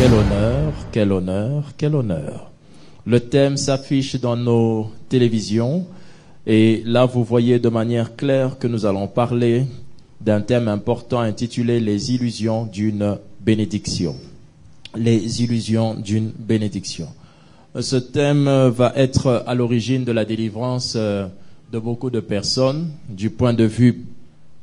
Quel honneur, quel honneur, quel honneur. Le thème s'affiche dans nos télévisions et là vous voyez de manière claire que nous allons parler d'un thème important intitulé « Les illusions d'une bénédiction ». Les illusions d'une bénédiction. Ce thème va être à l'origine de la délivrance de beaucoup de personnes, du point de vue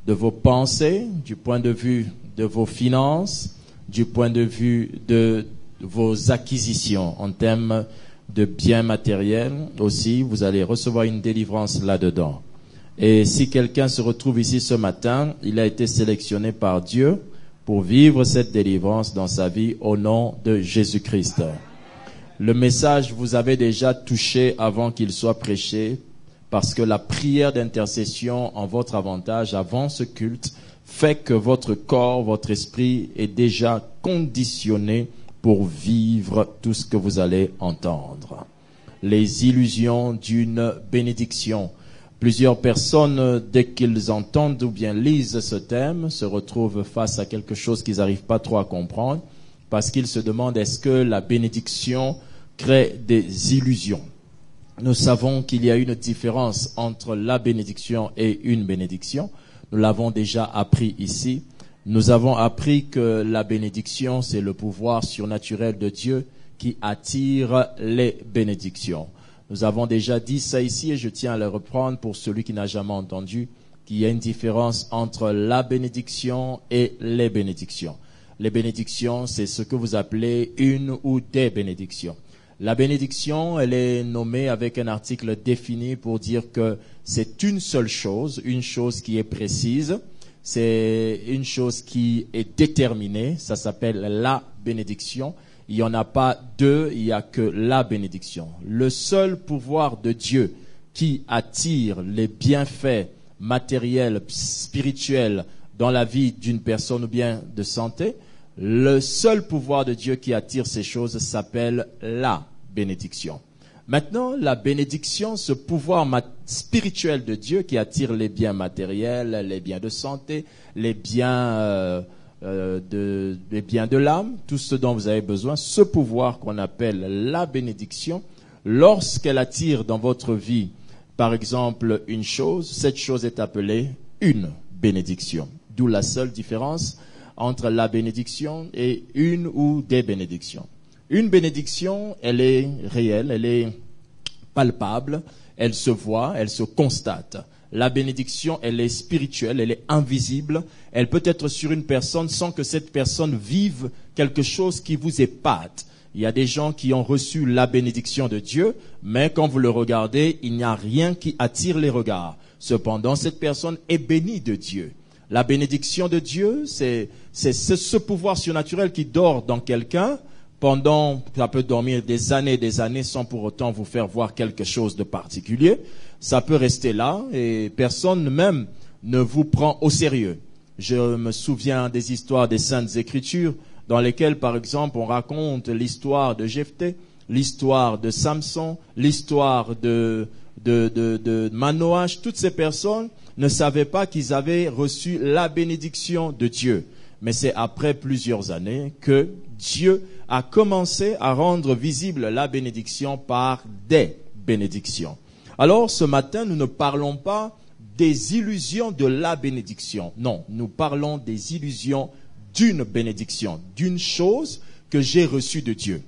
de vos pensées, du point de vue de vos finances, du point de vue de vos acquisitions en termes de biens matériels aussi. Vous allez recevoir une délivrance là-dedans. Et si quelqu'un se retrouve ici ce matin, il a été sélectionné par Dieu pour vivre cette délivrance dans sa vie au nom de Jésus-Christ. Le message vous avait déjà touché avant qu'il soit prêché, parce que la prière d'intercession en votre avantage avant ce culte fait que votre corps, votre esprit est déjà conditionné pour vivre tout ce que vous allez entendre. Les illusions d'une bénédiction. Plusieurs personnes, dès qu'ils entendent ou bien lisent ce thème, se retrouvent face à quelque chose qu'ils n'arrivent pas trop à comprendre, parce qu'ils se demandent est-ce que la bénédiction crée des illusions. Nous savons qu'il y a une différence entre la bénédiction et une bénédiction. Nous l'avons déjà appris ici. Nous avons appris que la bénédiction, c'est le pouvoir surnaturel de Dieu qui attire les bénédictions. Nous avons déjà dit ça ici et je tiens à le reprendre pour celui qui n'a jamais entendu, qu'il y a une différence entre la bénédiction et les bénédictions. Les bénédictions, c'est ce que vous appelez une ou des bénédictions. La bénédiction, elle est nommée avec un article défini pour dire que c'est une seule chose, une chose qui est précise, c'est une chose qui est déterminée, ça s'appelle la bénédiction. Il n'y en a pas deux, il n'y a que la bénédiction. Le seul pouvoir de Dieu qui attire les bienfaits matériels, spirituels dans la vie d'une personne ou bien de santé, le seul pouvoir de Dieu qui attire ces choses s'appelle la bénédiction. Maintenant, la bénédiction, ce pouvoir spirituel de Dieu qui attire les biens matériels, les biens de santé, les biens de l'âme, tout ce dont vous avez besoin, ce pouvoir qu'on appelle la bénédiction, lorsqu'elle attire dans votre vie, par exemple, une chose, cette chose est appelée une bénédiction. D'où la seule différence entre la bénédiction et une ou des bénédictions. Une bénédiction, elle est réelle, elle est palpable, elle se voit, elle se constate. La bénédiction, elle est spirituelle, elle est invisible. Elle peut être sur une personne sans que cette personne vive quelque chose qui vous épate. Il y a des gens qui ont reçu la bénédiction de Dieu, mais quand vous le regardez, il n'y a rien qui attire les regards. Cependant, cette personne est bénie de Dieu. La bénédiction de Dieu, c'est ce pouvoir surnaturel qui dort dans quelqu'un. Ça peut dormir des années sans pour autant vous faire voir quelque chose de particulier. Ça peut rester là et personne même ne vous prend au sérieux. Je me souviens des histoires des Saintes Écritures dans lesquelles, par exemple, on raconte l'histoire de Jephthé, l'histoire de Samson, l'histoire de Manoach. Toutes ces personnes ne savaient pas qu'ils avaient reçu la bénédiction de Dieu. Mais c'est après plusieurs années que Dieu a commencé à rendre visible la bénédiction par des bénédictions. Alors, ce matin, nous ne parlons pas des illusions de la bénédiction. Non, nous parlons des illusions d'une bénédiction, d'une chose que j'ai reçue de Dieu.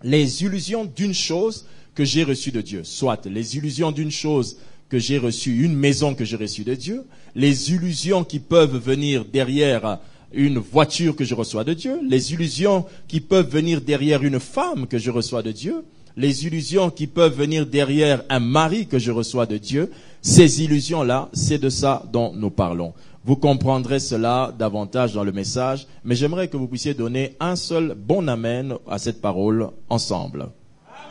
Les illusions d'une chose que j'ai reçue de Dieu. Soit les illusions d'une chose que j'ai reçue, une maison que j'ai reçue de Dieu. Les illusions qui peuvent venir derrière une voiture que je reçois de Dieu, les illusions qui peuvent venir derrière une femme que je reçois de Dieu, les illusions qui peuvent venir derrière un mari que je reçois de Dieu, ces illusions-là, c'est de ça dont nous parlons. Vous comprendrez cela davantage dans le message, mais j'aimerais que vous puissiez donner un seul bon amen à cette parole ensemble. Amen.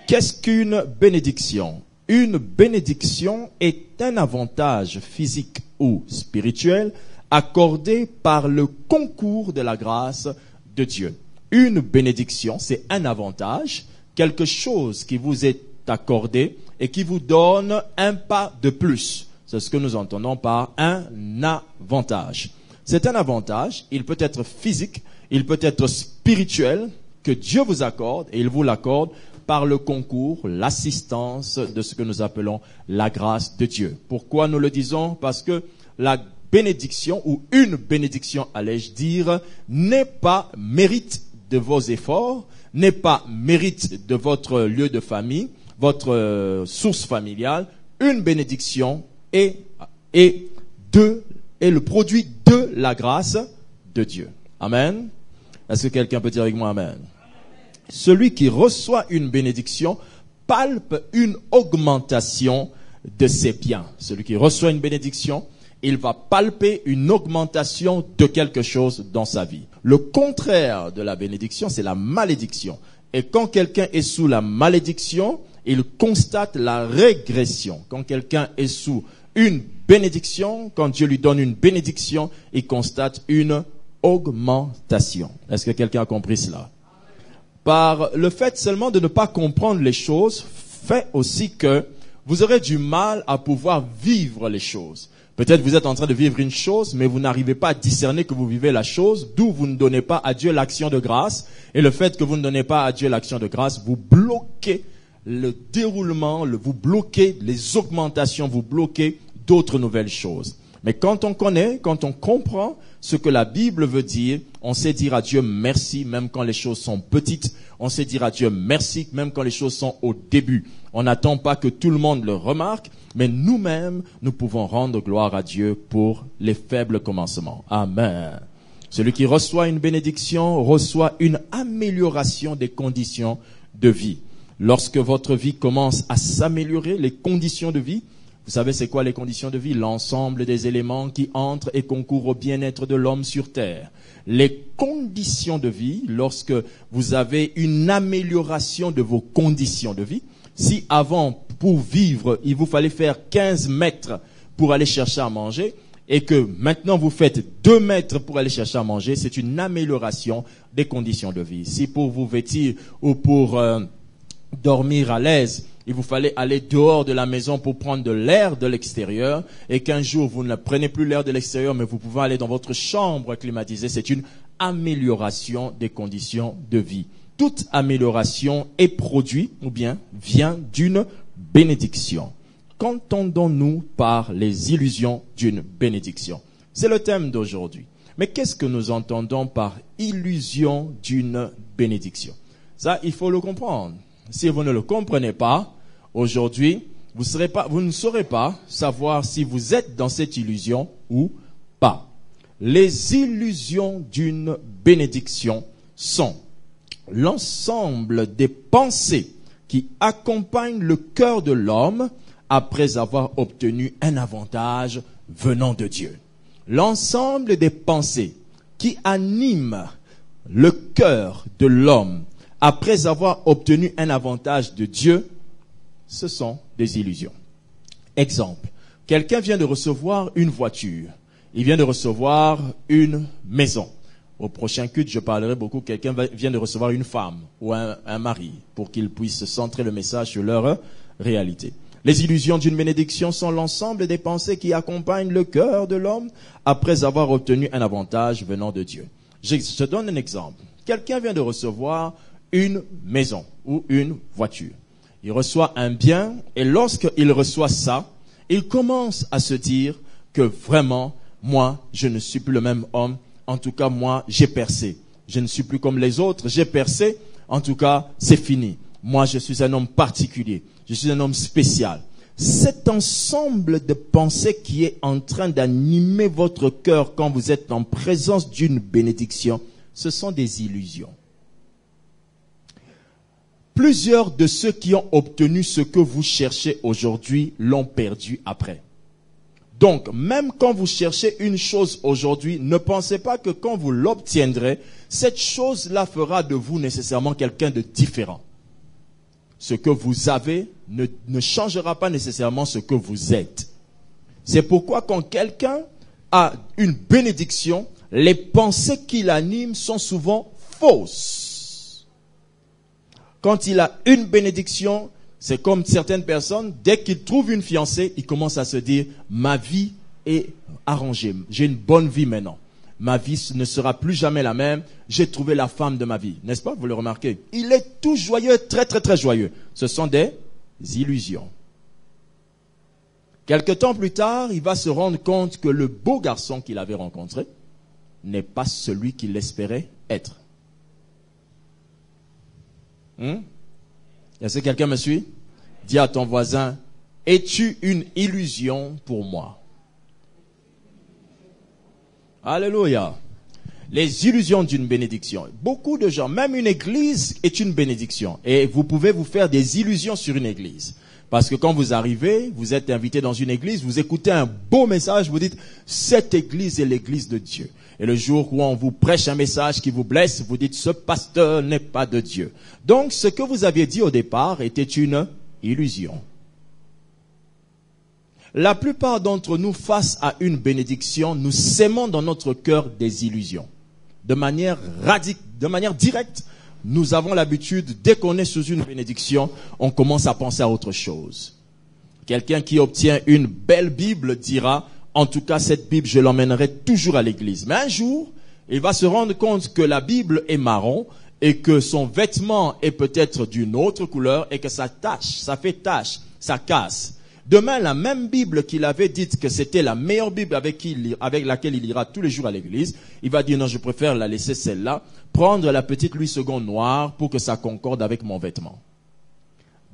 Qu'est-ce qu'une bénédiction? Une bénédiction est un avantage physique ou spirituel accordé par le concours de la grâce de Dieu. Une bénédiction, c'est un avantage, quelque chose qui vous est accordé et qui vous donne un pas de plus. C'est ce que nous entendons par un avantage. C'est un avantage, il peut être physique, il peut être spirituel, que Dieu vous accorde, et il vous l'accorde par le concours, l'assistance de ce que nous appelons la grâce de Dieu. Pourquoi nous le disons? Parce que la bénédiction, ou une bénédiction, allais-je dire, n'est pas mérite de vos efforts, n'est pas mérite de votre lieu de famille, votre source familiale. Une bénédiction est le produit de la grâce de Dieu. Amen. Est-ce que quelqu'un peut dire avec moi amen? Celui qui reçoit une bénédiction palpe une augmentation de ses biens. Celui qui reçoit une bénédiction, il va palper une augmentation de quelque chose dans sa vie. Le contraire de la bénédiction, c'est la malédiction. Et quand quelqu'un est sous la malédiction, il constate la régression. Quand quelqu'un est sous une bénédiction, quand Dieu lui donne une bénédiction, il constate une augmentation. Est-ce que quelqu'un a compris cela? Par le fait seulement de ne pas comprendre les choses, fait aussi que vous aurez du mal à pouvoir vivre les choses. Peut-être vous êtes en train de vivre une chose, mais vous n'arrivez pas à discerner que vous vivez la chose, d'où vous ne donnez pas à Dieu l'action de grâce. Et le fait que vous ne donnez pas à Dieu l'action de grâce, vous bloquez le déroulement, vous bloquez les augmentations, vous bloquez d'autres nouvelles choses. Mais quand on connaît, quand on comprend ce que la Bible veut dire, on sait dire à Dieu merci même quand les choses sont petites. On sait dire à Dieu merci même quand les choses sont au début. On n'attend pas que tout le monde le remarque, mais nous-mêmes, nous pouvons rendre gloire à Dieu pour les faibles commencements. Amen. Celui qui reçoit une bénédiction reçoit une amélioration des conditions de vie. Lorsque votre vie commence à s'améliorer, les conditions de vie, vous savez c'est quoi les conditions de vie? L'ensemble des éléments qui entrent et concourent au bien-être de l'homme sur terre. Les conditions de vie, lorsque vous avez une amélioration de vos conditions de vie, si avant, pour vivre, il vous fallait faire 15 mètres pour aller chercher à manger, et que maintenant vous faites 2 mètres pour aller chercher à manger, c'est une amélioration des conditions de vie. Si pour vous vêtir ou pour dormir à l'aise, il vous fallait aller dehors de la maison pour prendre de l'air de l'extérieur, et qu'un jour vous ne prenez plus l'air de l'extérieur, mais vous pouvez aller dans votre chambre climatisée, c'est une amélioration des conditions de vie. Toute amélioration est produit ou bien vient d'une bénédiction. Qu'entendons-nous par les illusions d'une bénédiction? C'est le thème d'aujourd'hui. Mais qu'est-ce que nous entendons par illusion d'une bénédiction? Ça, il faut le comprendre. Si vous ne le comprenez pas, aujourd'hui, vous ne saurez pas savoir si vous êtes dans cette illusion ou pas. Les illusions d'une bénédiction sont l'ensemble des pensées qui accompagnent le cœur de l'homme après avoir obtenu un avantage venant de Dieu. L'ensemble des pensées qui animent le cœur de l'homme après avoir obtenu un avantage de Dieu, ce sont des illusions. Exemple, quelqu'un vient de recevoir une voiture, il vient de recevoir une maison. Au prochain culte, je parlerai beaucoup, quelqu'un vient de recevoir une femme ou un mari pour qu'il puisse centrer le message sur leur réalité. Les illusions d'une bénédiction sont l'ensemble des pensées qui accompagnent le cœur de l'homme après avoir obtenu un avantage venant de Dieu. Je te donne un exemple. Quelqu'un vient de recevoir une maison ou une voiture. Il reçoit un bien et lorsqu'il reçoit ça, il commence à se dire que vraiment, moi, je ne suis plus le même homme. En tout cas, moi, j'ai percé. Je ne suis plus comme les autres, j'ai percé. En tout cas, c'est fini. Moi, je suis un homme particulier. Je suis un homme spécial. Cet ensemble de pensées qui est en train d'animer votre cœur quand vous êtes en présence d'une bénédiction, ce sont des illusions. Plusieurs de ceux qui ont obtenu ce que vous cherchez aujourd'hui l'ont perdu après. Donc, même quand vous cherchez une chose aujourd'hui, ne pensez pas que quand vous l'obtiendrez, cette chose-là fera de vous nécessairement quelqu'un de différent. Ce que vous avez ne changera pas nécessairement ce que vous êtes. C'est pourquoi quand quelqu'un a une bénédiction, les pensées qui l'animent sont souvent fausses. Quand il a une bénédiction, c'est comme certaines personnes, dès qu'ils trouvent une fiancée, ils commencent à se dire, ma vie est arrangée, j'ai une bonne vie maintenant. ma vie ne sera plus jamais la même, j'ai trouvé la femme de ma vie. N'est-ce pas? Vous le remarquez. Il est tout joyeux, très très très joyeux. Ce sont des illusions. Quelque temps plus tard, il va se rendre compte que le beau garçon qu'il avait rencontré n'est pas celui qu'il espérait être. Est-ce que quelqu'un me suit? Dis à ton voisin, es-tu une illusion pour moi? Alléluia. Les illusions d'une bénédiction. Beaucoup de gens, même une église est une bénédiction. Et vous pouvez vous faire des illusions sur une église. Parce que quand vous arrivez, vous êtes invité dans une église, vous écoutez un beau message, vous dites, cette église est l'église de Dieu. Et le jour où on vous prêche un message qui vous blesse, vous dites, ce pasteur n'est pas de Dieu. Donc, ce que vous aviez dit au départ était une illusion. La plupart d'entre nous, face à une bénédiction, nous sémons dans notre cœur des illusions. De manière directe, nous avons l'habitude, dès qu'on est sous une bénédiction, on commence à penser à autre chose. Quelqu'un qui obtient une belle Bible dira, en tout cas, cette Bible, je l'emmènerai toujours à l'église. Mais un jour, il va se rendre compte que la Bible est marron et que son vêtement est peut-être d'une autre couleur et que ça tâche, ça fait tache, ça casse. Demain, la même Bible qu'il avait dite que c'était la meilleure Bible avec laquelle il ira tous les jours à l'église, il va dire non, je préfère la laisser celle-là, prendre la petite Louis II noire pour que ça concorde avec mon vêtement.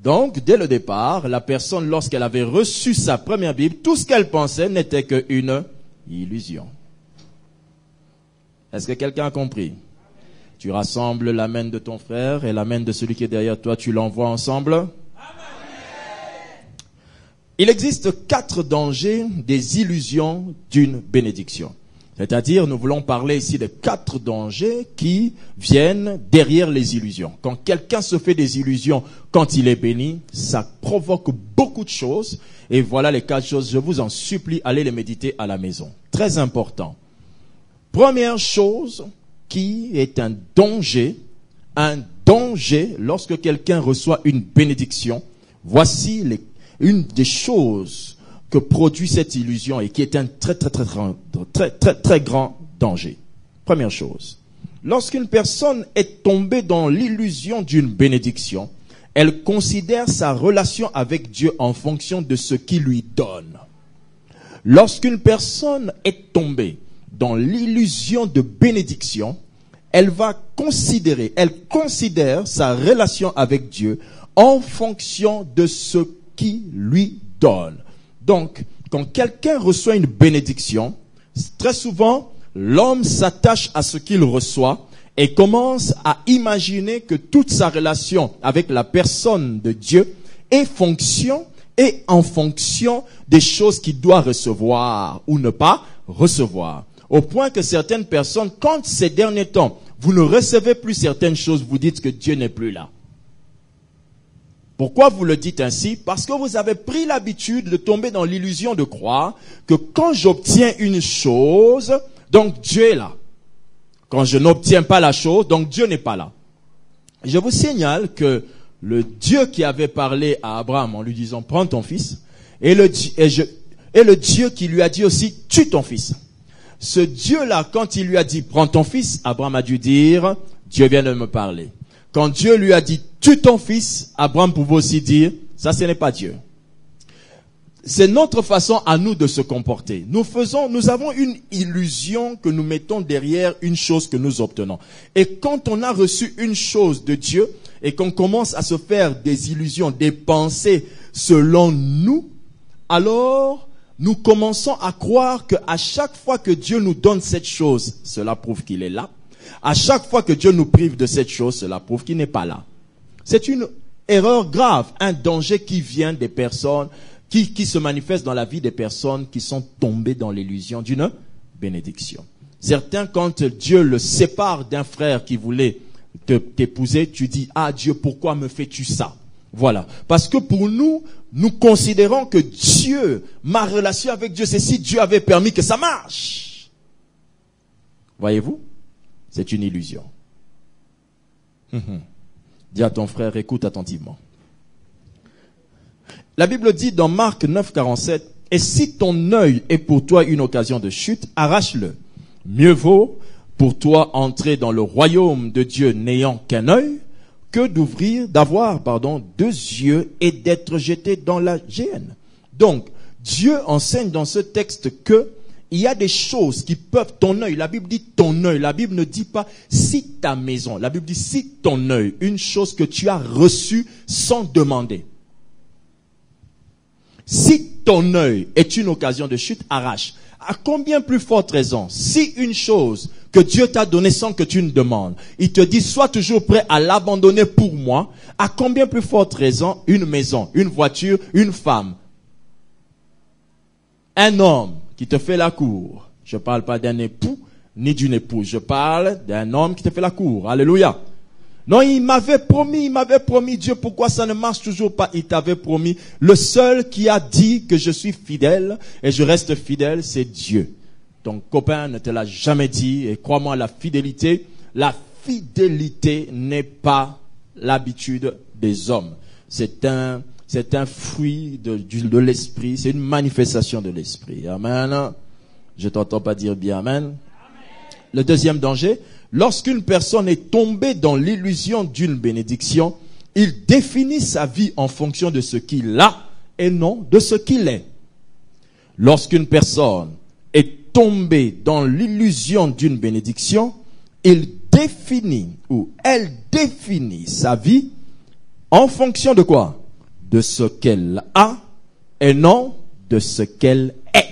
Donc, dès le départ, la personne, lorsqu'elle avait reçu sa première Bible, tout ce qu'elle pensait n'était qu'une illusion. Est-ce que quelqu'un a compris? Tu rassembles la main de ton frère et la main de celui qui est derrière toi, tu l'envoies ensemble? Il existe 4 dangers des illusions d'une bénédiction. C'est-à-dire, nous voulons parler ici de 4 dangers qui viennent derrière les illusions. Quand quelqu'un se fait des illusions quand il est béni, ça provoque beaucoup de choses. Et voilà les 4 choses, je vous en supplie, allez les méditer à la maison. Très important. Première chose qui est un danger lorsque quelqu'un reçoit une bénédiction. Voici une des choses que produit cette illusion et qui est un très grand danger. Première chose, lorsqu'une personne est tombée dans l'illusion d'une bénédiction, elle considère sa relation avec Dieu en fonction de ce qu'il lui donne. Lorsqu'une personne est tombée dans l'illusion de bénédiction, elle considère sa relation avec Dieu en fonction de ce qui lui donne. Donc, quand quelqu'un reçoit une bénédiction, très souvent, l'homme s'attache à ce qu'il reçoit et commence à imaginer que toute sa relation avec la personne de Dieu est en fonction des choses qu'il doit recevoir ou ne pas recevoir. Au point que certaines personnes, quand ces derniers temps, vous ne recevez plus certaines choses, vous dites que Dieu n'est plus là. Pourquoi vous le dites ainsi? Parce que vous avez pris l'habitude de tomber dans l'illusion de croire que quand j'obtiens une chose, donc Dieu est là. Quand je n'obtiens pas la chose, donc Dieu n'est pas là. Je vous signale que le Dieu qui avait parlé à Abraham en lui disant prends ton fils, et le Dieu qui lui a dit aussi tue ton fils. Ce Dieu-là, quand il lui a dit prends ton fils, Abraham a dû dire Dieu vient de me parler. Quand Dieu lui a dit tue ton fils, Abraham pouvait aussi dire ça ce n'est pas Dieu. C'est notre façon à nous de se comporter. Nous avons une illusion que nous mettons derrière une chose que nous obtenons. Et quand on a reçu une chose de Dieu et qu'on commence à se faire des illusions, des pensées selon nous, alors nous commençons à croire qu'à chaque fois que Dieu nous donne cette chose, cela prouve qu'il est là. À chaque fois que Dieu nous prive de cette chose, cela prouve qu'il n'est pas là. C'est une erreur grave, un danger qui vient des personnes, qui se manifeste dans la vie des personnes qui sont tombées dans l'illusion d'une bénédiction. Certains, quand Dieu le sépare d'un frère qui voulait t'épouser, tu dis, ah Dieu, pourquoi me fais-tu ça? Voilà. Parce que pour nous, nous considérons que Dieu, ma relation avec Dieu, c'est si Dieu avait permis que ça marche. Voyez-vous? C'est une illusion. Dis à ton frère, écoute attentivement. La Bible dit dans Marc 9, 47, et si ton œil est pour toi une occasion de chute, arrache-le. Mieux vaut pour toi entrer dans le royaume de Dieu n'ayant qu'un œil que d'avoir deux yeux et d'être jeté dans la géhenne. Donc, Dieu enseigne dans ce texte que il y a des choses qui peuvent, ton œil, la Bible dit ton œil, la Bible ne dit pas si ta maison, la Bible dit si ton œil, une chose que tu as reçue sans demander. Si ton œil est une occasion de chute, arrache. À combien plus forte raison, si une chose que Dieu t'a donnée sans que tu ne demandes, il te dit sois toujours prêt à l'abandonner pour moi, à combien plus forte raison, une maison, une voiture, une femme, un homme qui te fait la cour. Je ne parle pas d'un époux ni d'une épouse. Je parle d'un homme qui te fait la cour. Alléluia. Non, il m'avait promis, Dieu, pourquoi ça ne marche toujours pas? Il t'avait promis. Le seul qui a dit que je suis fidèle et je reste fidèle, c'est Dieu. Ton copain ne te l'a jamais dit. Et crois-moi, la fidélité n'est pas l'habitude des hommes. C'est un fruit de l'esprit, c'est une manifestation de l'esprit. Amen. Je t'entends pas dire bien amen. Amen. Le deuxième danger, lorsqu'une personne est tombée dans l'illusion d'une bénédiction, il définit sa vie en fonction de ce qu'il a et non de ce qu'il est. Lorsqu'une personne est tombée dans l'illusion d'une bénédiction, il définit ou elle définit sa vie en fonction de quoi? De ce qu'elle a et non de ce qu'elle est.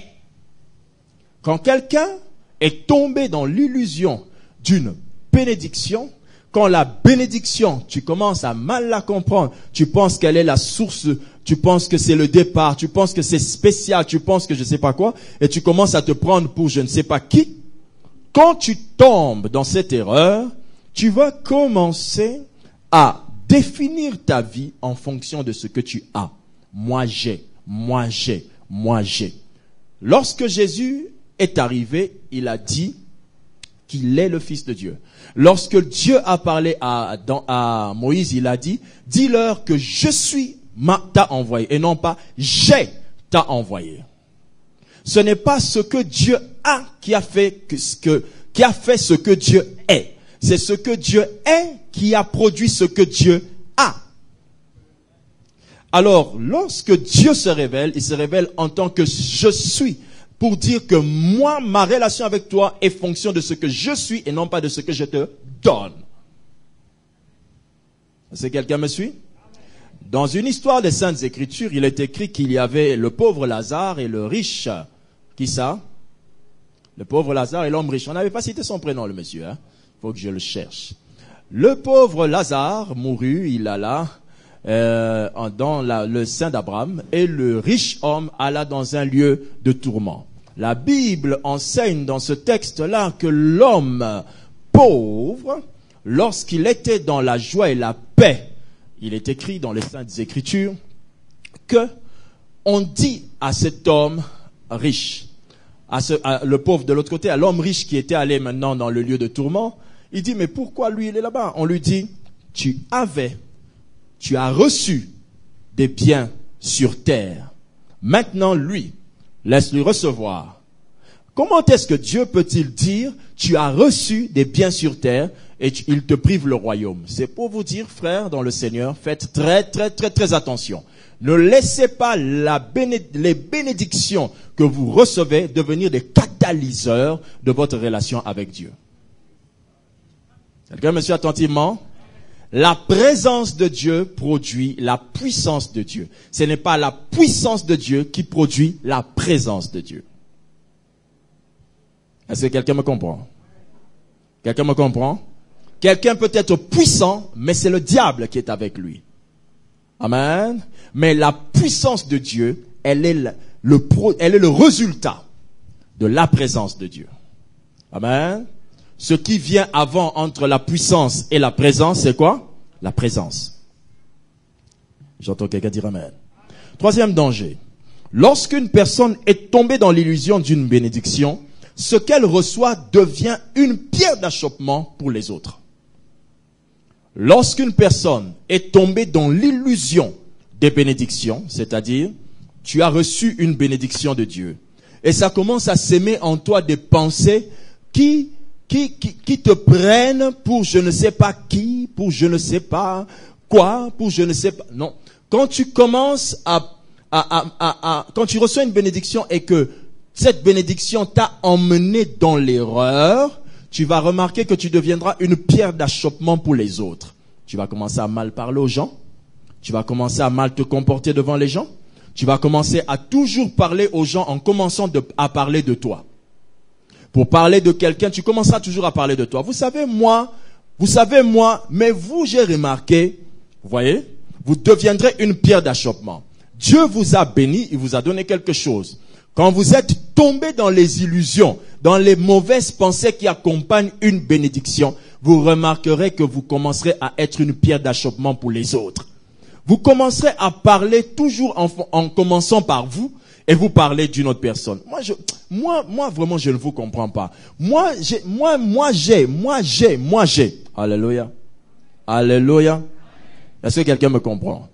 Quand quelqu'un est tombé dans l'illusion d'une bénédiction, quand la bénédiction, tu commences à mal la comprendre, tu penses qu'elle est la source, tu penses que c'est le départ, tu penses que c'est spécial, tu penses que je ne sais pas quoi, et tu commences à te prendre pour je ne sais pas qui, quand tu tombes dans cette erreur, tu vas commencer à définir ta vie en fonction de ce que tu as. Moi j'ai. Lorsque Jésus est arrivé, il a dit qu'il est le Fils de Dieu. Lorsque Dieu a parlé à Moïse, il a dit, dis-leur que je suis t'a envoyé et non pas j'ai t'a envoyé. Ce n'est pas ce que Dieu a qui a fait ce que Dieu est. C'est ce que Dieu est qui a produit ce que Dieu a. Alors, lorsque Dieu se révèle, il se révèle en tant que je suis, pour dire que moi, ma relation avec toi est fonction de ce que je suis et non pas de ce que je te donne. Est-ce que quelqu'un me suit? Dans une histoire des Saintes Écritures, il est écrit qu'il y avait le pauvre Lazare et le riche. Qui ça? Le pauvre Lazare et l'homme riche. On n'avait pas cité son prénom, le monsieur, hein? Faut que je le cherche. Le pauvre Lazare mourut, il alla dans le sein d'Abraham, et le riche homme alla dans un lieu de tourment. La Bible enseigne dans ce texte-là que l'homme pauvre, lorsqu'il était dans la joie et la paix, il est écrit dans les Saintes Écritures que on dit à cet homme riche, le pauvre de l'autre côté, à l'homme riche qui était allé maintenant dans le lieu de tourment, il dit, mais pourquoi lui il est là-bas? On lui dit, tu as reçu des biens sur terre. Maintenant, lui, laisse-lui recevoir. Comment est-ce que Dieu peut-il dire, tu as reçu des biens sur terre et il te prive le royaume? C'est pour vous dire, frères, dans le Seigneur, faites très attention. Ne laissez pas les bénédictions que vous recevez devenir des catalyseurs de votre relation avec Dieu. Quelqu'un me suit attentivement? La présence de Dieu produit la puissance de Dieu. Ce n'est pas la puissance de Dieu qui produit la présence de Dieu. Est-ce que quelqu'un me comprend? Quelqu'un me comprend? Quelqu'un peut être puissant, mais c'est le diable qui est avec lui. Amen. Mais la puissance de Dieu, elle est le résultat de la présence de Dieu. Amen. Ce qui vient avant entre la puissance et la présence, c'est quoi? La présence. J'entends quelqu'un dire amen. Troisième danger. Lorsqu'une personne est tombée dans l'illusion d'une bénédiction, ce qu'elle reçoit devient une pierre d'achoppement pour les autres. Lorsqu'une personne est tombée dans l'illusion des bénédictions, c'est-à-dire, tu as reçu une bénédiction de Dieu, et ça commence à s'aimer en toi des pensées qui te prennent pour je ne sais pas qui, pour je ne sais pas quoi, pour je ne sais pas. Non. Quand tu commences quand tu reçois une bénédiction et que cette bénédiction t'a emmené dans l'erreur, tu vas remarquer que tu deviendras une pierre d'achoppement pour les autres. Tu vas commencer à mal parler aux gens. Tu vas commencer à mal te comporter devant les gens. Tu vas commencer à toujours parler aux gens en commençant à parler de toi. Pour parler de quelqu'un, tu commenceras toujours à parler de toi. Vous savez, moi, mais vous, j'ai remarqué, vous voyez, vous deviendrez une pierre d'achoppement. Dieu vous a béni, il vous a donné quelque chose. Quand vous êtes tombé dans les illusions, dans les mauvaises pensées qui accompagnent une bénédiction, vous remarquerez que vous commencerez à être une pierre d'achoppement pour les autres. Vous commencerez à parler toujours en commençant par vous et vous parlez d'une autre personne. Moi, vraiment, je ne vous comprends pas. Moi, j'ai. Alléluia. Alléluia. Est-ce que quelqu'un me comprend?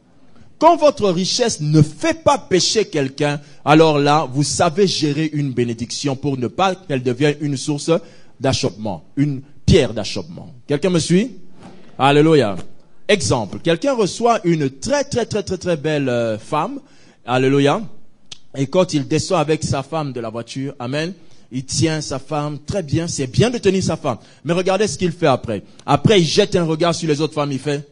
Quand votre richesse ne fait pas pécher quelqu'un, alors là, vous savez gérer une bénédiction pour ne pas qu'elle devienne une source d'achoppement, une pierre d'achoppement. Quelqu'un me suit? Alléluia. Exemple, quelqu'un reçoit une très belle femme, alléluia, et quand il descend avec sa femme de la voiture, amen, il tient sa femme très bien, c'est bien de tenir sa femme, mais regardez ce qu'il fait après. Après, il jette un regard sur les autres femmes, il fait,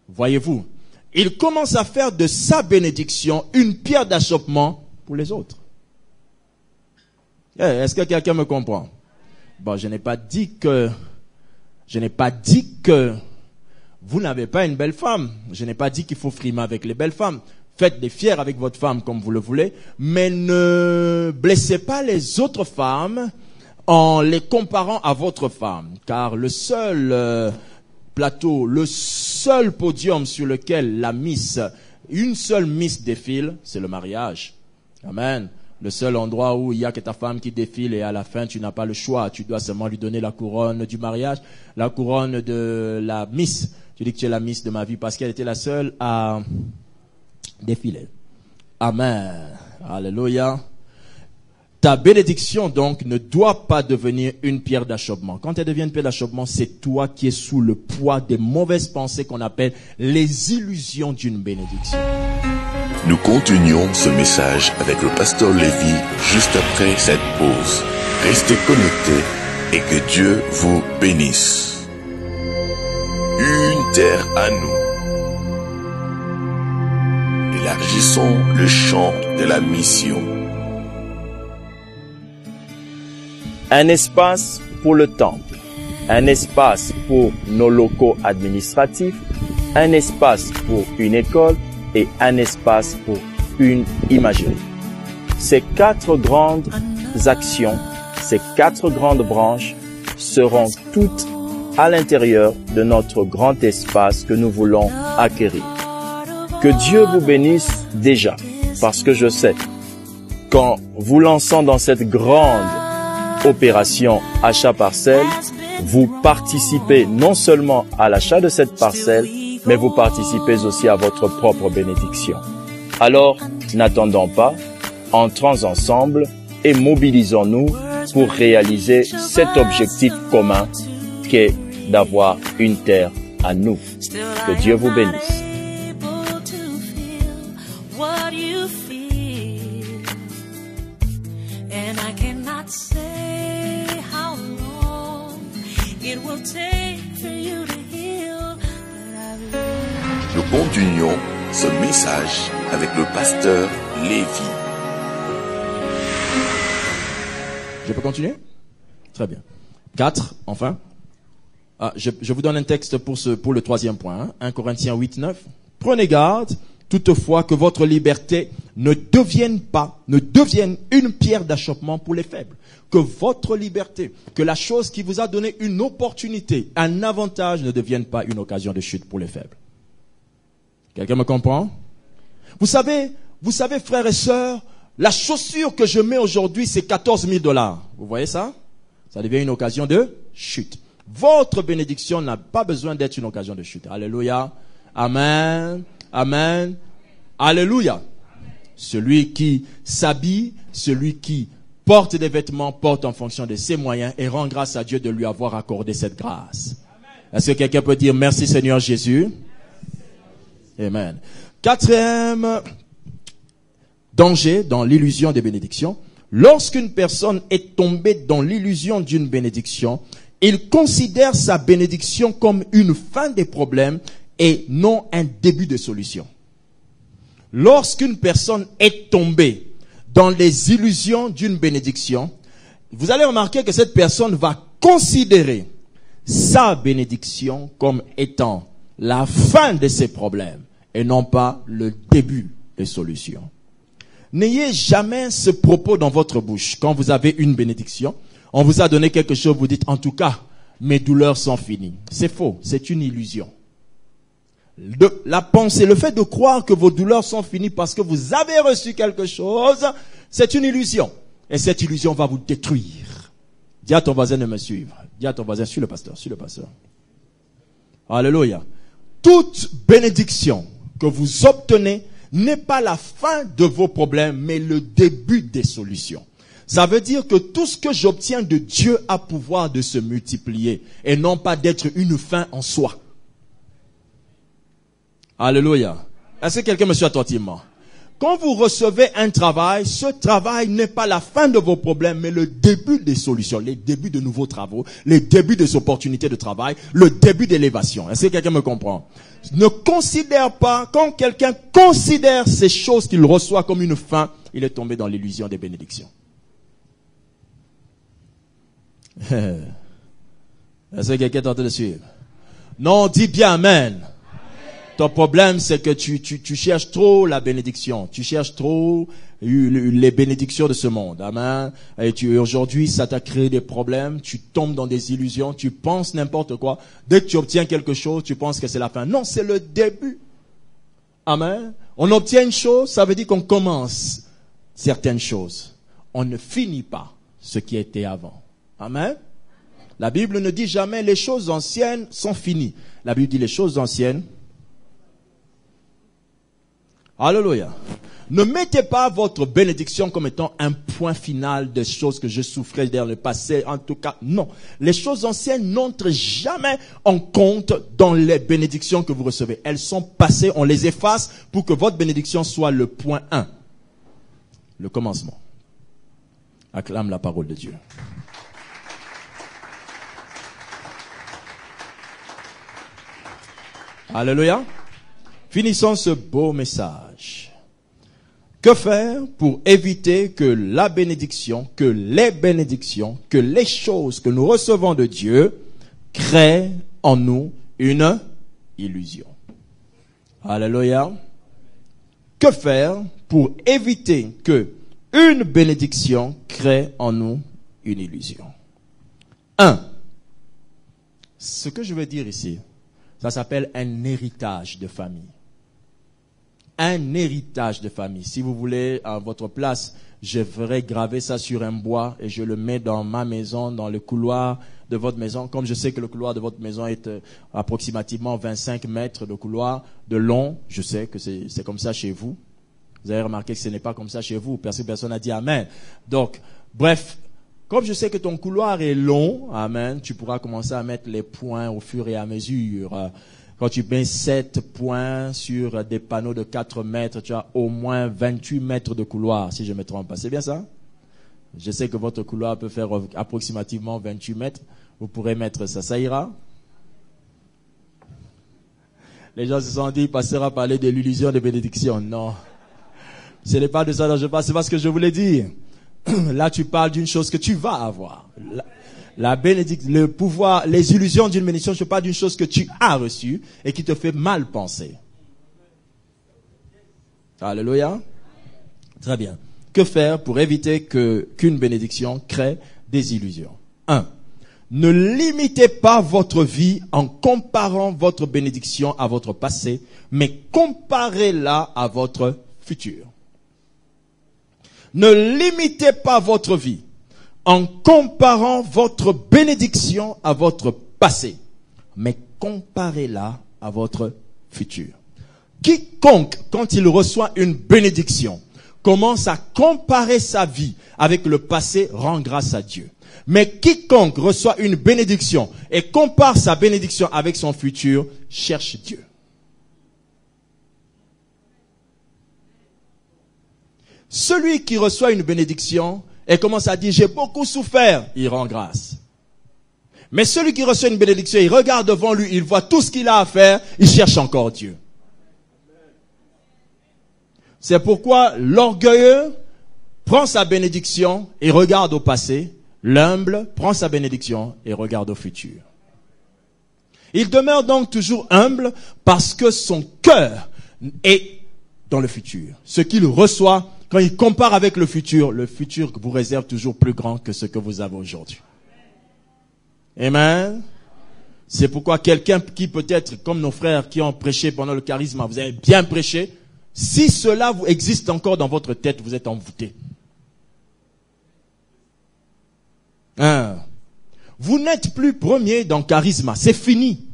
voyez-vous, il commence à faire de sa bénédiction une pierre d'achoppement pour les autres. Est-ce que quelqu'un me comprend? Bon, je n'ai pas dit que vous n'avez pas une belle femme. Je n'ai pas dit qu'il faut frimer avec les belles femmes. Faites des fiers avec votre femme comme vous le voulez, mais ne blessez pas les autres femmes en les comparant à votre femme. Car le seul plateau, le seul podium sur lequel une seule miss défile, c'est le mariage. Amen. Le seul endroit où il y a que ta femme qui défile et à la fin tu n'as pas le choix. Tu dois seulement lui donner la couronne du mariage, la couronne de la miss. Tu dis que tu es la miss de ma vie parce qu'elle était la seule à défiler. Amen. Alléluia. Ta bénédiction donc ne doit pas devenir une pierre d'achoppement. Quand elle devient une pierre d'achoppement, c'est toi qui es sous le poids des mauvaises pensées qu'on appelle les illusions d'une bénédiction. Nous continuons ce message avec le pasteur Lévy juste après cette pause. Restez connectés et que Dieu vous bénisse. Une terre à nous. Élargissons le champ de la mission. Un espace pour le temple, un espace pour nos locaux administratifs, un espace pour une école et un espace pour une imagerie. Ces 4 grandes actions, ces 4 grandes branches seront toutes à l'intérieur de notre grand espace que nous voulons acquérir. Que Dieu vous bénisse déjà, parce que je sais qu'en vous lançant dans cette grande opération achat parcelle, vous participez non seulement à l'achat de cette parcelle, mais vous participez aussi à votre propre bénédiction. Alors, n'attendons pas, entrons ensemble et mobilisons-nous pour réaliser cet objectif commun qu'est d'avoir une terre à nous. Que Dieu vous bénisse. Nous continuons ce message avec le pasteur Lévy. Je peux continuer? Très bien. 4, enfin. Je vous donne un texte pour le 3e point. Hein. 1 Corinthiens 8, 9. Prenez garde, toutefois, que votre liberté ne devienne une pierre d'achoppement pour les faibles. Que votre liberté, que la chose qui vous a donné une opportunité, un avantage ne devienne pas une occasion de chute pour les faibles. Quelqu'un me comprend? Vous savez, frères et sœurs, la chaussure que je mets aujourd'hui, c'est 14 000 $. Vous voyez ça? Ça devient une occasion de chute. Votre bénédiction n'a pas besoin d'être une occasion de chute. Alléluia. Amen. Amen. Alléluia. Celui qui s'habille, celui qui porte des vêtements, porte en fonction de ses moyens et rend grâce à Dieu de lui avoir accordé cette grâce. Est-ce que quelqu'un peut dire merci Seigneur Jésus? Amen. Quatrième danger dans l'illusion des bénédictions. Lorsqu'une personne est tombée dans l'illusion d'une bénédiction, il considère sa bénédiction comme une fin des problèmes et non un début de solution. Lorsqu'une personne est tombée dans les illusions d'une bénédiction, vous allez remarquer que cette personne va considérer sa bénédiction comme étant la fin de ses problèmes et non pas le début des solutions. N'ayez jamais ce propos dans votre bouche. Quand vous avez une bénédiction, on vous a donné quelque chose, vous dites, en tout cas, mes douleurs sont finies. C'est faux, c'est une illusion. La pensée, le fait de croire que vos douleurs sont finies parce que vous avez reçu quelque chose, c'est une illusion. Et cette illusion va vous détruire. Dis à ton voisin de me suivre. Dis à ton voisin, suis le pasteur, suis le pasteur. Alléluia. Toute bénédiction que vous obtenez n'est pas la fin de vos problèmes, mais le début des solutions. Ça veut dire que tout ce que j'obtiens de Dieu a pouvoir de se multiplier et non pas d'être une fin en soi. Alléluia. Est-ce que quelqu'un me suit attentivement? Quand vous recevez un travail, ce travail n'est pas la fin de vos problèmes, mais le début des solutions, les débuts de nouveaux travaux, les débuts des opportunités de travail, le début d'élévation. Est-ce que quelqu'un me comprend? Ne considère pas, quand quelqu'un considère ces choses qu'il reçoit comme une fin, il est tombé dans l'illusion des bénédictions. Est-ce que quelqu'un est en train de suivre? Non, dis bien Amen. Ton problème, c'est que tu cherches trop la bénédiction. Tu cherches trop les bénédictions de ce monde. Amen. Et aujourd'hui, ça t'a créé des problèmes. Tu tombes dans des illusions. Tu penses n'importe quoi. Dès que tu obtiens quelque chose, tu penses que c'est la fin. Non, c'est le début. Amen. On obtient une chose, ça veut dire qu'on commence certaines choses. On ne finit pas ce qui était avant. Amen. La Bible ne dit jamais les choses anciennes sont finies. La Bible dit les choses anciennes. Alléluia. Ne mettez pas votre bénédiction comme étant un point final des choses que je souffrais dans le passé. En tout cas, non. Les choses anciennes n'entrent jamais en compte dans les bénédictions que vous recevez. Elles sont passées, on les efface pour que votre bénédiction soit le point 1. Le commencement. Acclame la parole de Dieu. Alléluia. Finissons ce beau message. Que faire pour éviter que la bénédiction, que les choses que nous recevons de Dieu créent en nous une illusion? Alléluia. Que faire pour éviter que une bénédiction crée en nous une illusion? 1. Ce que je veux dire ici, ça s'appelle un héritage de famille. Un héritage de famille. Si vous voulez, à votre place, je ferai graver ça sur un bois et je le mets dans ma maison, dans le couloir de votre maison. Comme je sais que le couloir de votre maison est approximativement 25 mètres de couloir de long, je sais que c'est comme ça chez vous. Vous avez remarqué que ce n'est pas comme ça chez vous, parce que personne n'a dit Amen. Donc, bref, comme je sais que ton couloir est long, Amen, tu pourras commencer à mettre les points au fur et à mesure. Quand tu mets 7 points sur des panneaux de 4 mètres, tu as au moins 28 mètres de couloir, si je ne me trompe pas. C'est bien ça? Je sais que votre couloir peut faire approximativement 28 mètres. Vous pourrez mettre ça. Ça ira? Les gens se sont dit, pasteur a parlé de l'illusion de bénédiction. Non. Ce n'est pas de ça dont je parle, c'est pas ce que je voulais dire. Là, tu parles d'une chose que tu vas avoir. La bénédiction, le pouvoir, les illusions d'une bénédiction, je parle d'une chose que tu as reçue et qui te fait mal penser. Alléluia. Très bien. Que faire pour éviter qu'une bénédiction crée des illusions? 1. Ne limitez pas votre vie en comparant votre bénédiction à votre passé, mais comparez-la à votre futur. Ne limitez pas votre vie en comparant votre bénédiction à votre passé, mais comparez-la à votre futur. Quiconque, quand il reçoit une bénédiction, commence à comparer sa vie avec le passé rend grâce à Dieu. Mais quiconque reçoit une bénédiction et compare sa bénédiction avec son futur, cherche Dieu. Celui qui reçoit une bénédiction et commence à dire « j'ai beaucoup souffert », il rend grâce. Mais celui qui reçoit une bénédiction, il regarde devant lui, il voit tout ce qu'il a à faire, il cherche encore Dieu. C'est pourquoi l'orgueilleux prend sa bénédiction et regarde au passé. L'humble prend sa bénédiction et regarde au futur. Il demeure donc toujours humble parce que son cœur est dans le futur. Ce qu'il reçoit, quand il compare avec le futur vous réserve toujours plus grand que ce que vous avez aujourd'hui. Amen. C'est pourquoi quelqu'un qui peut-être, comme nos frères qui ont prêché pendant le charisme, vous avez bien prêché, si cela existe encore dans votre tête, vous êtes envoûté. Vous n'êtes plus premier dans charisme, c'est fini.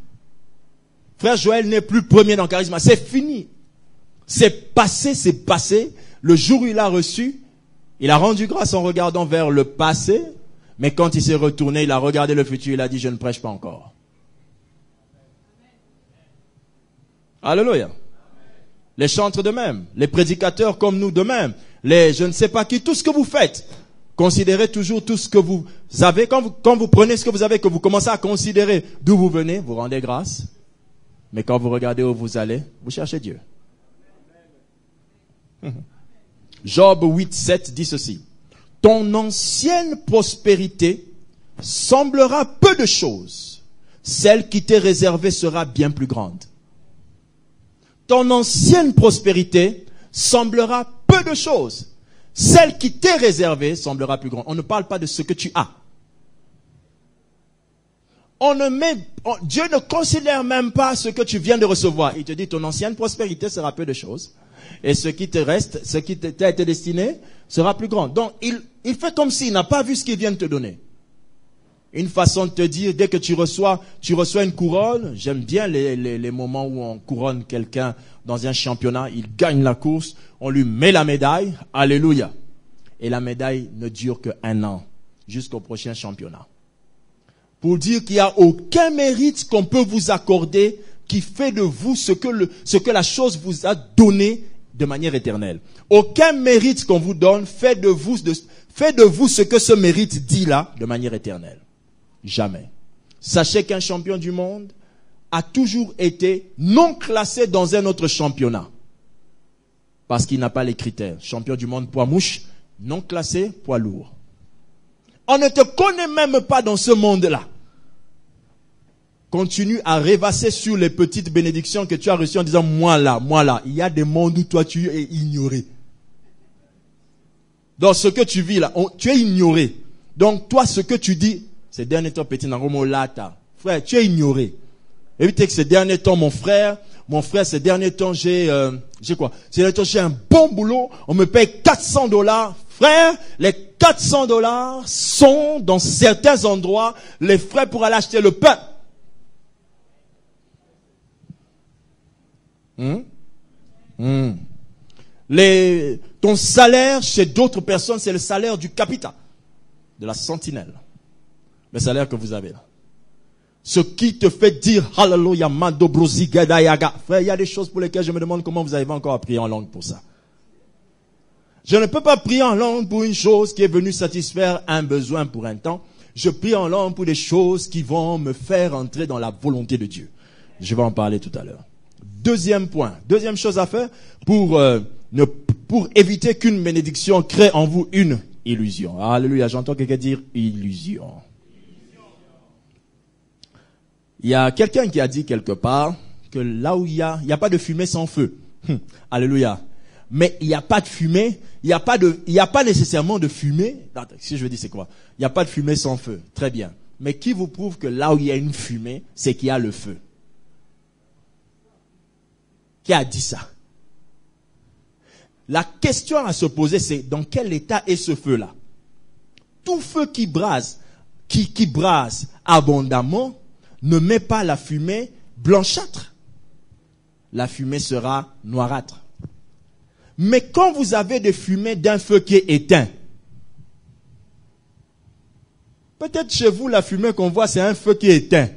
Frère Joël n'est plus premier dans charisme, c'est fini. C'est passé. Le jour où il a reçu, il a rendu grâce en regardant vers le passé, mais quand il s'est retourné, il a regardé le futur, il a dit je ne prêche pas encore. Alléluia. Les chantres de même, les prédicateurs comme nous de même, les je ne sais pas qui, tout ce que vous faites. Considérez toujours tout ce que vous avez. Quand vous prenez ce que vous avez, que vous commencez à considérer d'où vous venez, vous rendez grâce. Mais quand vous regardez où vous allez, vous cherchez Dieu. Job 8:7 dit ceci. Ton ancienne prospérité semblera peu de choses. Celle qui t'est réservée sera bien plus grande. Ton ancienne prospérité semblera peu de choses. Celle qui t'est réservée semblera plus grande. On ne parle pas de ce que tu as. Dieu ne considère même pas ce que tu viens de recevoir. Il te dit ton ancienne prospérité sera peu de choses. Et ce qui te reste, ce qui t'a été destiné, sera plus grand. Donc, il fait comme s'il n'a pas vu ce qu'il vient de te donner. Une façon de te dire, dès que tu reçois une couronne, j'aime bien les moments où on couronne quelqu'un dans un championnat, il gagne la course, on lui met la médaille, alléluia. Et la médaille ne dure que1 an, jusqu'au prochain championnat. Pour dire qu'il n'y a aucun mérite qu'on peut vous accorder qui fait de vous ce que la chose vous a donné de manière éternelle. Aucun mérite qu'on vous donne fait de vous ce que ce mérite dit là de manière éternelle. Jamais. Sachez qu'un champion du monde a toujours été non classé dans un autre championnat. Parce qu'il n'a pas les critères. Champion du monde poids mouche, non classé, poids lourd. On ne te connaît même pas dans ce monde-là. Continue à rêvasser sur les petites bénédictions que tu as reçues en disant moi là. Il y a des mondes où toi tu es ignoré. Dans ce que tu vis là, tu es ignoré. Donc toi ce que tu dis, ces derniers temps petit naromo lata. Frère, tu es ignoré. Évitez que ces derniers temps mon frère, ces derniers temps j'ai quoi? Ces derniers temps j'ai un bon boulot, on me paye $400. Frère, les $400 sont dans certains endroits les frais pour aller acheter le pain. Ton salaire chez d'autres personnes, c'est le salaire du capital, de la sentinelle. Le salaire que vous avez là. Ce qui te fait dire Hallelujah, Mando Brosi Gadayaga. Frère, il y a des choses pour lesquelles je me demande comment vous avez encore à prier en langue pour ça. Je ne peux pas prier en langue pour une chose qui est venue satisfaire un besoin pour un temps. Je prie en langue pour des choses qui vont me faire entrer dans la volonté de Dieu. Je vais en parler tout à l'heure. Deuxième point, deuxième chose à faire pour éviter qu'une bénédiction crée en vous une illusion. Alléluia, j'entends quelqu'un dire illusion. Il y a quelqu'un qui a dit quelque part que là où il y a pas de fumée sans feu. Alléluia. Mais il n'y a pas de fumée, il n'y a pas nécessairement de fumée. Si je veux dire c'est quoi? Il n'y a pas de fumée sans feu. Très bien. Mais qui vous prouve que là où il y a une fumée, c'est qu'il y a le feu? Qui a dit ça? La question à se poser, c'est dans quel état est ce feu-là? Tout feu qui brase, qui brase abondamment, ne met pas la fumée blanchâtre. La fumée sera noirâtre. Mais quand vous avez des fumées d'un feu qui est éteint, peut-être chez vous, la fumée qu'on voit, c'est un feu qui est éteint.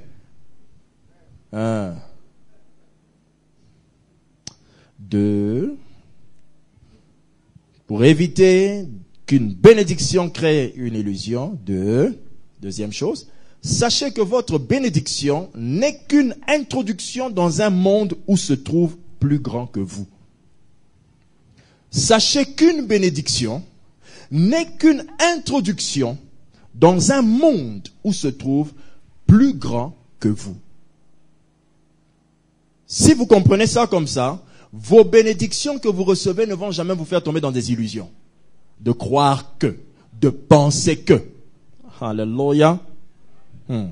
2. Pour éviter qu'une bénédiction crée une illusion. 2. Deuxième chose, sachez que votre bénédiction n'est qu'une introduction dans un monde où se trouve plus grand que vous. Sachez qu'une bénédiction n'est qu'une introduction dans un monde où se trouve plus grand que vous. Si vous comprenez ça comme ça, vos bénédictions que vous recevez ne vont jamais vous faire tomber dans des illusions. De croire que, de penser que. Alléluia. 1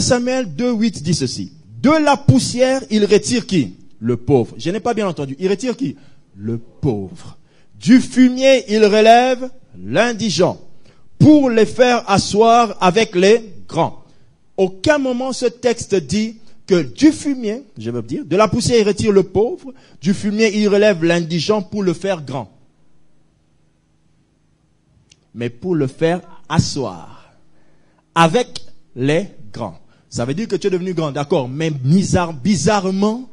Samuel 2:8 dit ceci. De la poussière, il retire qui? Le pauvre. Je n'ai pas bien entendu. Il retire qui? Le pauvre. Du fumier, il relève l'indigent pour les faire asseoir avec les grands. Aucun moment ce texte dit que du fumier, je veux dire, de la poussière, il retire le pauvre. Du fumier, il relève l'indigent pour le faire grand. Mais pour le faire asseoir avec les grands. Ça veut dire que tu es devenu grand, d'accord, mais bizarrement,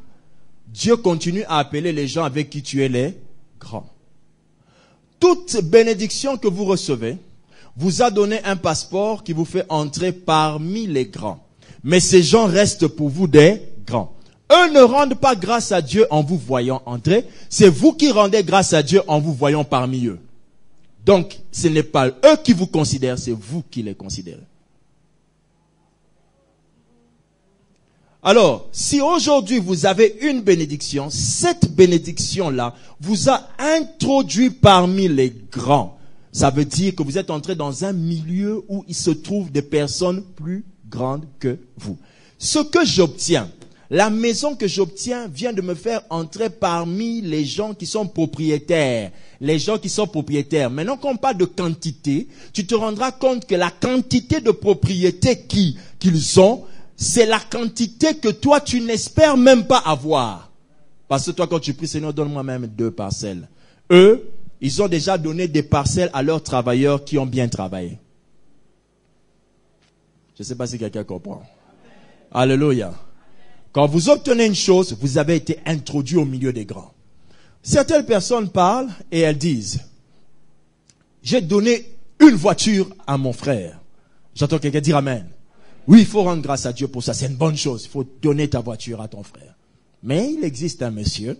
Dieu continue à appeler les gens avec qui tu es les grands. Toute bénédiction que vous recevez vous a donné un passeport qui vous fait entrer parmi les grands. Mais ces gens restent pour vous des grands. Eux ne rendent pas grâce à Dieu en vous voyant entrer. C'est vous qui rendez grâce à Dieu en vous voyant parmi eux. Donc, ce n'est pas eux qui vous considèrent, c'est vous qui les considérez. Alors, si aujourd'hui vous avez une bénédiction, cette bénédiction-là vous a introduit parmi les grands. Ça veut dire que vous êtes entré dans un milieu où il se trouve des personnes plus grandes que vous. Ce que j'obtiens, la maison que j'obtiens vient de me faire entrer parmi les gens qui sont propriétaires. Les gens qui sont propriétaires. Maintenant qu'on parle de quantité, tu te rendras compte que la quantité de propriété qu'ils ont, c'est la quantité que toi, tu n'espères même pas avoir. Parce que toi, quand tu pries, Seigneur, donne-moi même 2 parcelles. Eux, ils ont déjà donné des parcelles à leurs travailleurs qui ont bien travaillé. Je ne sais pas si quelqu'un comprend. Alléluia. Quand vous obtenez une chose, vous avez été introduit au milieu des grands. Certaines personnes parlent et elles disent, j'ai donné une voiture à mon frère. J'entends quelqu'un dire amen. Oui, il faut rendre grâce à Dieu pour ça. C'est une bonne chose. Il faut donner ta voiture à ton frère. Mais il existe un monsieur,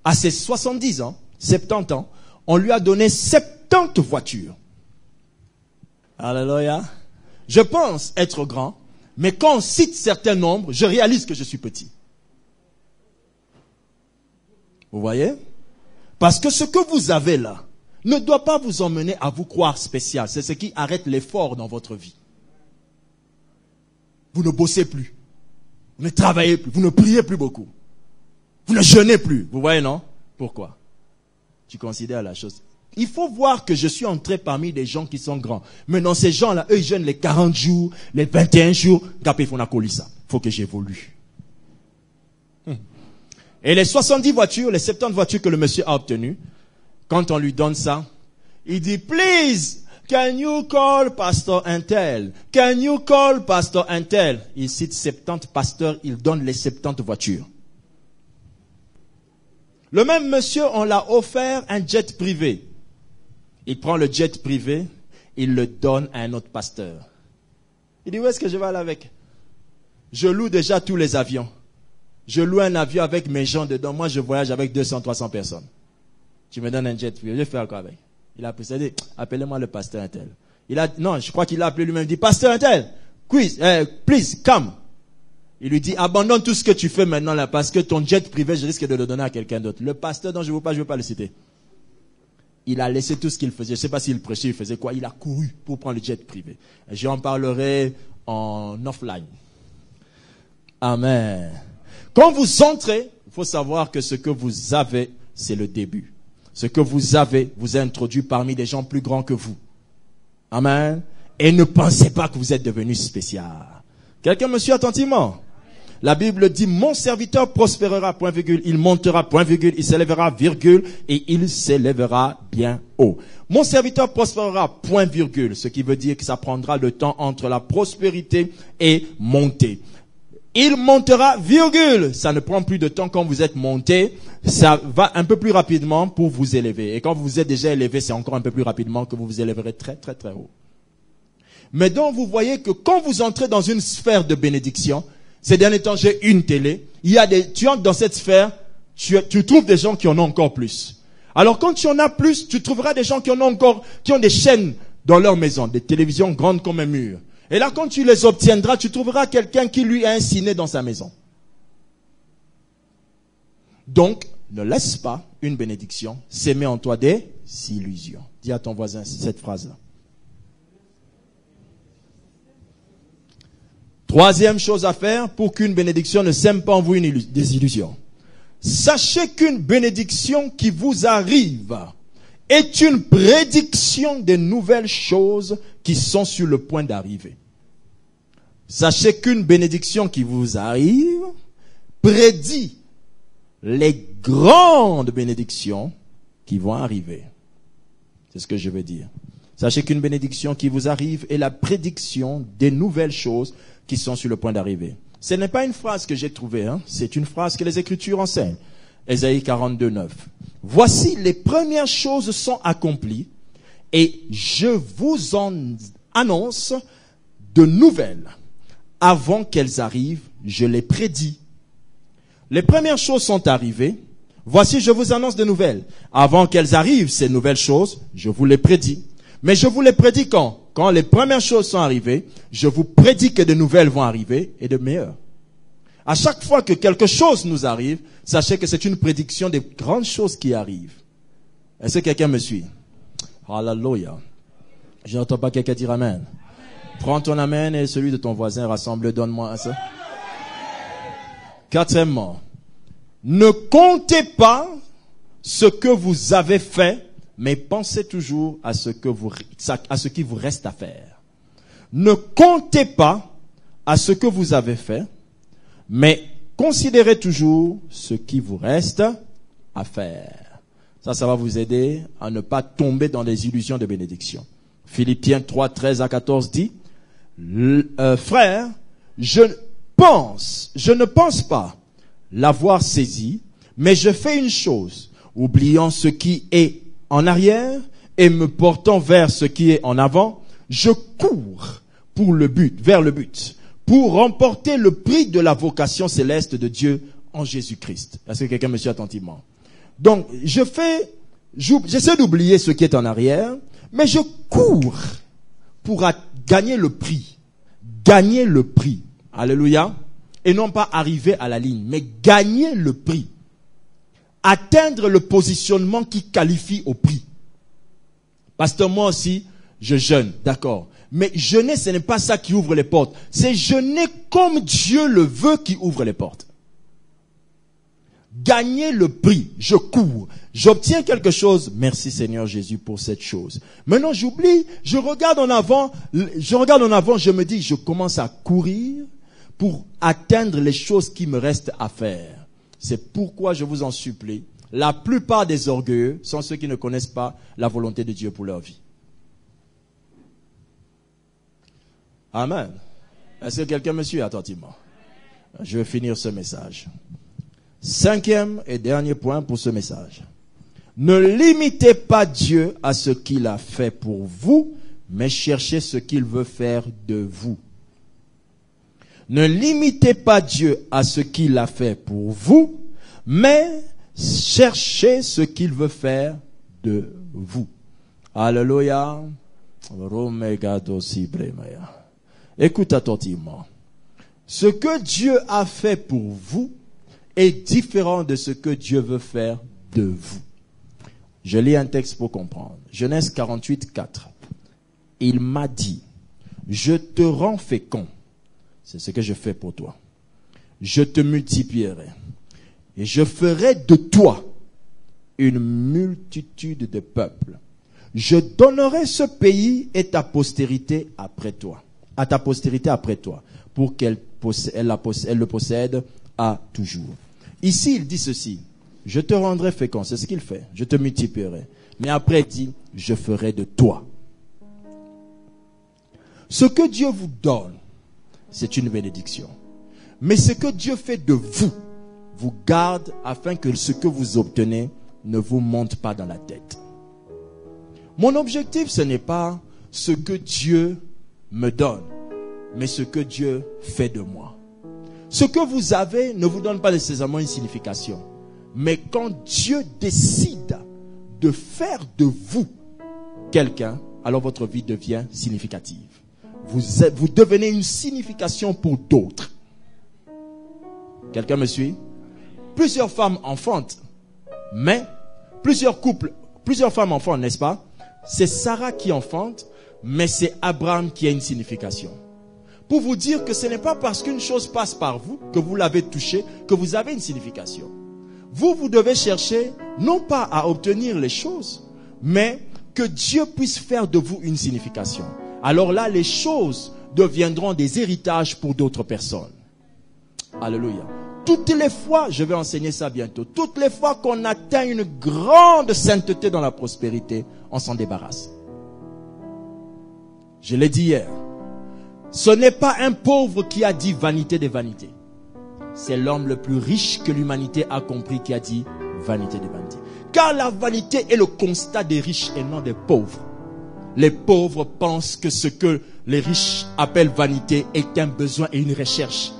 à ses 70 ans, 70 ans, on lui a donné 70 voitures. Alléluia. Je pense être grand, mais quand on cite certains nombres, je réalise que je suis petit. Vous voyez? Parce que ce que vous avez là ne doit pas vous emmener à vous croire spécial. C'est ce qui arrête l'effort dans votre vie. Vous ne bossez plus. Vous ne travaillez plus. Vous ne priez plus beaucoup. Vous ne jeûnez plus. Vous voyez, non? Pourquoi? Tu considères la chose. Il faut voir que je suis entré parmi des gens qui sont grands. Mais non, ces gens-là, eux, ils jeûnent les 40 jours, les 21 jours. Il faut que j'évolue. Et les 70 voitures, les 70 voitures que le monsieur a obtenues, quand on lui donne ça, il dit, please, can you call Pastor Intel? Can you call Pastor Intel? Il cite 70 pasteurs, il donne les 70 voitures. Le même monsieur, on l'a offert un jet privé. Il prend le jet privé, il le donne à un autre pasteur. Il dit, où est-ce que je vais aller avec? Je loue déjà tous les avions. Je loue un avion avec mes gens dedans. Moi, je voyage avec 200, 300 personnes. Tu me donnes un jet privé, je fais encore avec. Il a précédé, appelez-moi le pasteur Intel. Non, je crois qu'il a appelé lui-même, il dit, pasteur Intel, please, come. Il lui dit, abandonne tout ce que tu fais maintenant là, parce que ton jet privé, je risque de le donner à quelqu'un d'autre. Le pasteur dont je ne veux pas le citer. Il a laissé tout ce qu'il faisait. Je ne sais pas s'il prêchait, il faisait quoi. Il a couru pour prendre le jet privé. J'en parlerai en offline. Amen. Quand vous entrez, il faut savoir que ce que vous avez, c'est le début. Ce que vous avez vous a introduit parmi des gens plus grands que vous. Amen. Et ne pensez pas que vous êtes devenu spécial. Quelqu'un me suit attentivement? La Bible dit, mon serviteur prospérera, point virgule, il montera, point virgule, il s'élèvera, virgule, et il s'élèvera bien haut. Mon serviteur prospérera, point virgule, ce qui veut dire que ça prendra le temps entre la prospérité et monter. Il montera, virgule, ça ne prend plus de temps quand vous êtes monté, ça va un peu plus rapidement pour vous élever. Et quand vous êtes déjà élevé, c'est encore un peu plus rapidement que vous vous élèverez très, très, très haut. Mais donc, vous voyez que quand vous entrez dans une sphère de bénédiction, ces derniers temps, j'ai une télé, tu entres dans cette sphère, tu trouves des gens qui en ont encore plus. Alors, quand tu en as plus, tu trouveras des gens qui ont des chaînes dans leur maison, des télévisions grandes comme un mur. Et là, quand tu les obtiendras, tu trouveras quelqu'un qui lui a un ciné dans sa maison. Donc, ne laisse pas une bénédiction s'aimer en toi des illusions. Dis à ton voisin cette phrase-là. Troisième chose à faire pour qu'une bénédiction ne sème pas en vous des illusions. Sachez qu'une bénédiction qui vous arrive est une prédiction des nouvelles choses qui sont sur le point d'arriver. Sachez qu'une bénédiction qui vous arrive prédit les grandes bénédictions qui vont arriver. C'est ce que je veux dire. Sachez qu'une bénédiction qui vous arrive est la prédiction des nouvelles choses qui sont sur le point d'arriver. Ce n'est pas une phrase que j'ai trouvée, c'est une phrase que les Écritures enseignent. Ésaïe 42, 9. Voici, les premières choses sont accomplies et je vous en annonce de nouvelles. Avant qu'elles arrivent, je les prédis. Les premières choses sont arrivées. Voici, je vous annonce de nouvelles. Avant qu'elles arrivent, ces nouvelles choses, je vous les prédis. Mais je vous les prédis quand? Quand les premières choses sont arrivées, je vous prédis que de nouvelles vont arriver et de meilleures. À chaque fois que quelque chose nous arrive, sachez que c'est une prédiction des grandes choses qui arrivent. Est-ce que quelqu'un me suit? Hallelujah. Je n'entends pas quelqu'un dire amen. Prends ton amen et celui de ton voisin, rassemble, donne-moi ça. Quatrièmement, ne comptez pas ce que vous avez fait, mais pensez toujours à ce qui vous reste à faire. Ne comptez pas à ce que vous avez fait, mais considérez toujours ce qui vous reste à faire. Ça va vous aider à ne pas tomber dans les illusions de bénédiction. Philippiens 3, 13 à 14 dit, frère, je ne pense pas l'avoir saisi, mais je fais une chose, oubliant ce qui est en arrière et me portant vers ce qui est en avant, je cours vers le but, pour remporter le prix de la vocation céleste de Dieu en Jésus-Christ. Est-ce que quelqu'un me suit attentivement? Donc, j'essaie d'oublier ce qui est en arrière, mais je cours pour gagner le prix. Gagner le prix. Alléluia. Et non pas arriver à la ligne, mais gagner le prix. Atteindre le positionnement qui qualifie au prix. Parce que moi aussi, je jeûne, d'accord. Mais jeûner, ce n'est pas ça qui ouvre les portes. C'est jeûner comme Dieu le veut qui ouvre les portes. Gagner le prix, je cours, j'obtiens quelque chose, merci Seigneur Jésus pour cette chose. Maintenant j'oublie, je regarde en avant, je me dis, je commence à courir pour atteindre les choses qui me restent à faire. C'est pourquoi je vous en supplie, la plupart des orgueilleux sont ceux qui ne connaissent pas la volonté de Dieu pour leur vie. Amen. Est-ce que quelqu'un me suit attentivement? Je vais finir ce message. 5e et dernier point pour ce message. Ne limitez pas Dieu à ce qu'il a fait pour vous, mais cherchez ce qu'il veut faire de vous. Ne limitez pas Dieu à ce qu'il a fait pour vous, mais cherchez ce qu'il veut faire de vous. Alléluia. Écoute attentivement. Ce que Dieu a fait pour vous est différent de ce que Dieu veut faire de vous. Je lis un texte pour comprendre. Genèse 48, 4. Il m'a dit, je te rends fécond. C'est ce que je fais pour toi. Je te multiplierai. Et je ferai de toi une multitude de peuples. Je donnerai ce pays et ta postérité après toi. À ta postérité après toi. Pour qu'elle elle le possède à toujours. Ici, il dit ceci. Je te rendrai fécond. C'est ce qu'il fait. Je te multiplierai. Mais après, il dit, je ferai de toi. Ce que Dieu vous donne, c'est une bénédiction. Mais ce que Dieu fait de vous, vous garde afin que ce que vous obtenez ne vous monte pas dans la tête. Mon objectif, ce n'est pas ce que Dieu me donne, mais ce que Dieu fait de moi. Ce que vous avez ne vous donne pas nécessairement une signification. Mais quand Dieu décide de faire de vous quelqu'un, alors votre vie devient significative. Vous devenez une signification pour d'autres. Quelqu'un me suit? Plusieurs femmes enfantent, mais plusieurs femmes enfantent, n'est-ce pas? C'est Sarah qui enfante, mais c'est Abraham qui a une signification. Pour vous dire que ce n'est pas parce qu'une chose passe par vous, que vous l'avez touchée, que vous avez une signification. Vous devez chercher, non pas à obtenir les choses, mais que Dieu puisse faire de vous une signification. Alors là, les choses deviendront des héritages pour d'autres personnes. Alléluia. Toutes les fois, je vais enseigner ça bientôt, toutes les fois qu'on atteint une grande sainteté dans la prospérité, on s'en débarrasse. Je l'ai dit hier. Ce n'est pas un pauvre qui a dit vanité des vanités. C'est l'homme le plus riche que l'humanité a compris qui a dit vanité des vanités. Car la vanité est le constat des riches et non des pauvres. Les pauvres pensent que ce que les riches appellent vanité est un besoin et une recherche.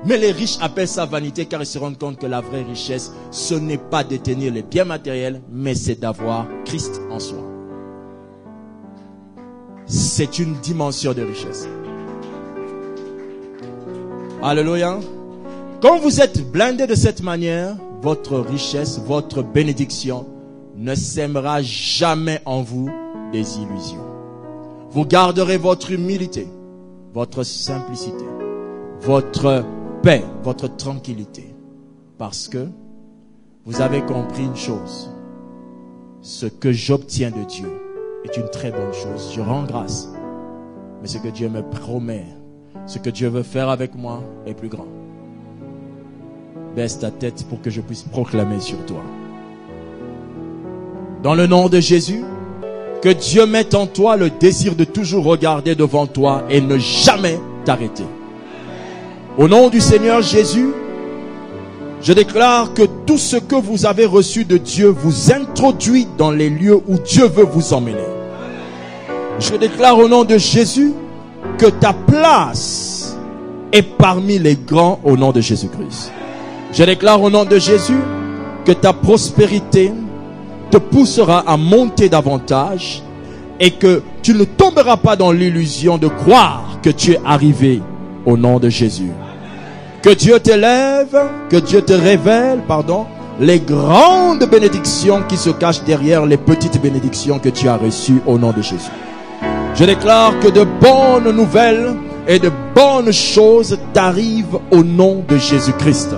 Mais les riches appellent ça vanité car ils se rendent compte que la vraie richesse, ce n'est pas de détenir les biens matériels, mais c'est d'avoir Christ en soi. C'est une dimension de richesse. Alléluia. Quand vous êtes blindé de cette manière, votre richesse, votre bénédiction ne sèmera jamais en vous des illusions. Vous garderez votre humilité, votre simplicité, votre paix, votre tranquillité. Parce que vous avez compris une chose. Ce que j'obtiens de Dieu est une très bonne chose. Je rends grâce. Mais ce que Dieu me promet, ce que Dieu veut faire avec moi est plus grand. Baisse ta tête pour que je puisse proclamer sur toi. Dans le nom de Jésus, que Dieu mette en toi le désir de toujours regarder devant toi et ne jamais t'arrêter. Au nom du Seigneur Jésus, je déclare que tout ce que vous avez reçu de Dieu vous introduit dans les lieux où Dieu veut vous emmener. Je déclare au nom de Jésus que ta place est parmi les grands au nom de Jésus-Christ. Je déclare au nom de Jésus que ta prospérité te poussera à monter davantage et que tu ne tomberas pas dans l'illusion de croire que tu es arrivé au nom de Jésus. Que Dieu t'élève, que Dieu te révèle, les grandes bénédictions qui se cachent derrière les petites bénédictions que tu as reçues au nom de Jésus. Je déclare que de bonnes nouvelles et de bonnes choses t'arrivent au nom de Jésus-Christ.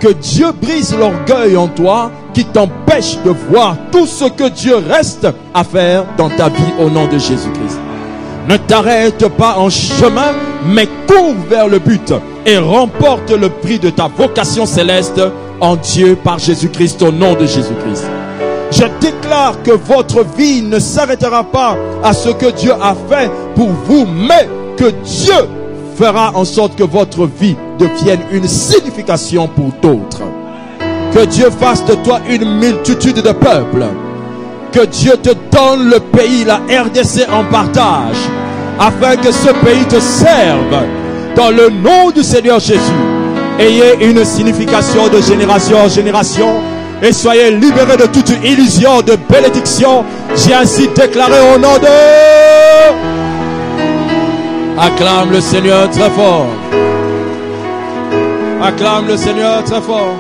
Que Dieu brise l'orgueil en toi qui t'empêche de voir tout ce que Dieu reste à faire dans ta vie au nom de Jésus-Christ. Ne t'arrête pas en chemin, mais cours vers le but et remporte le prix de ta vocation céleste en Dieu par Jésus-Christ au nom de Jésus-Christ. Je déclare que votre vie ne s'arrêtera pas à ce que Dieu a fait pour vous, mais que Dieu fera en sorte que votre vie devienne une signification pour d'autres. Que Dieu fasse de toi une multitude de peuples. Que Dieu te donne le pays, la RDC en partage, afin que ce pays te serve. Dans le nom du Seigneur Jésus, ayez une signification de génération en génération et soyez libérés de toute illusion de bénédiction. J'ai ainsi déclaré au nom de... Acclame le Seigneur très fort. Acclame le Seigneur très fort.